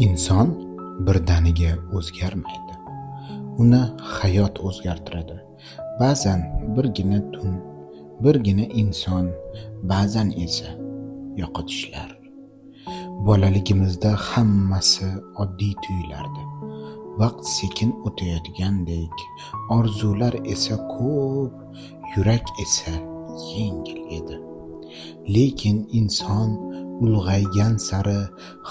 Inson birdaniga o'zgarmaydi. Uni hayot o'zgartiradi. Ba'zan birgina tun, birgina inson, ba'zan esa yo'qotishlar. Bolaligimizda hammasi oddiy tuyulardi. Vaqt sekin o'tayotgandek, orzular esa ko'p, yurak esa yengil edi. Lekin inson ulg'aygan sari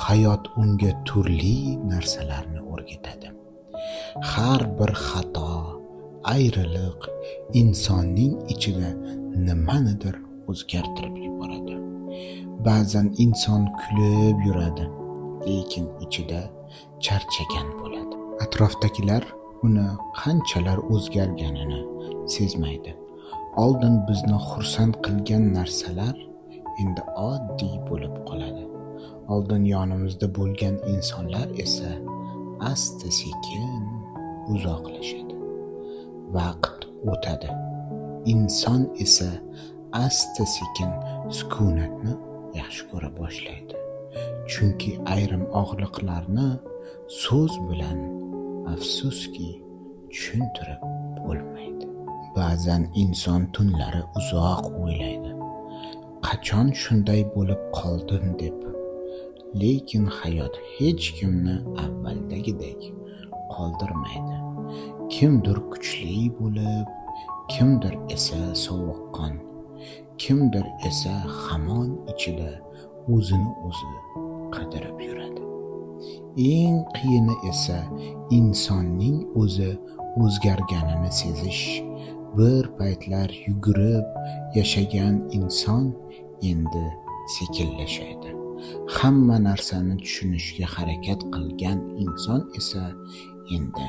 hayot unga turli narsalarni o'rgatadi. Har bir xato, ayriliq insonning ichida nimanidir o'zgartirib yuboradi. Ba'zan inson kulib yuradi, lekin ichida charchagan bo'ladi. Atrofdagilar uni qanchalar o'zgarganini sezmaydi. Oldin bizni xursand qilgan narsalar endi oddiy bo'lib qoladi. Oldin yonimizda bo'lgan insonlar esa asta-sekin uzoqlashadi. Vaqt o'tadi. Inson esa asta-sekin sukunatni yaxshi ko'ra boshlaydi. Chunki ayrim og'riqlarni so'z bilan afsuski tushuntirib bo'lmaydi. Ba'zan inson tunlari uzoq o'ylaydi. Qachon shunday bo'lib qoldim deb. Lekin hayot hech kimni avvaldagidek qoldirmaydi. Kimdir kuchli bo'lib, kimdir esa sovuqqon, kimdir esa hamon ichida o'zini o'zi qidirib yuradi. Eng qiyini esa insonning o'zi o'zgarganini sezish. Bir paytlar yugurib yashagan inson endi sekinlashadi. Hamma narsani tushunishga harakat qilgan inson esa endi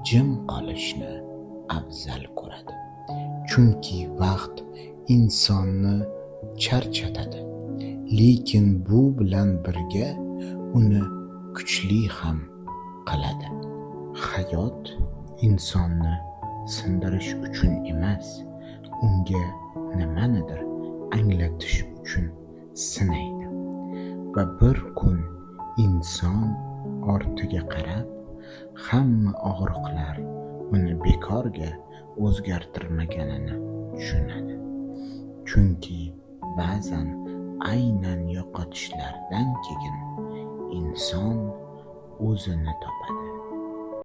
jim qolishni afzal ko'radi. Chunki vaqt insonni charchatadi, lekin bu bilan birga uni kuchli ham qiladi. Hayot insonni sindirish uchun emas, unga nimanidir anglatish uchun sinaydi. Va bir kun inson ortiga qarab, hamma og'riqlar uni bekorga o'zgartirmaganini tushunadi. Chunki ba'zan aynan yo'qotishlardan keyin inson o'zini topadi.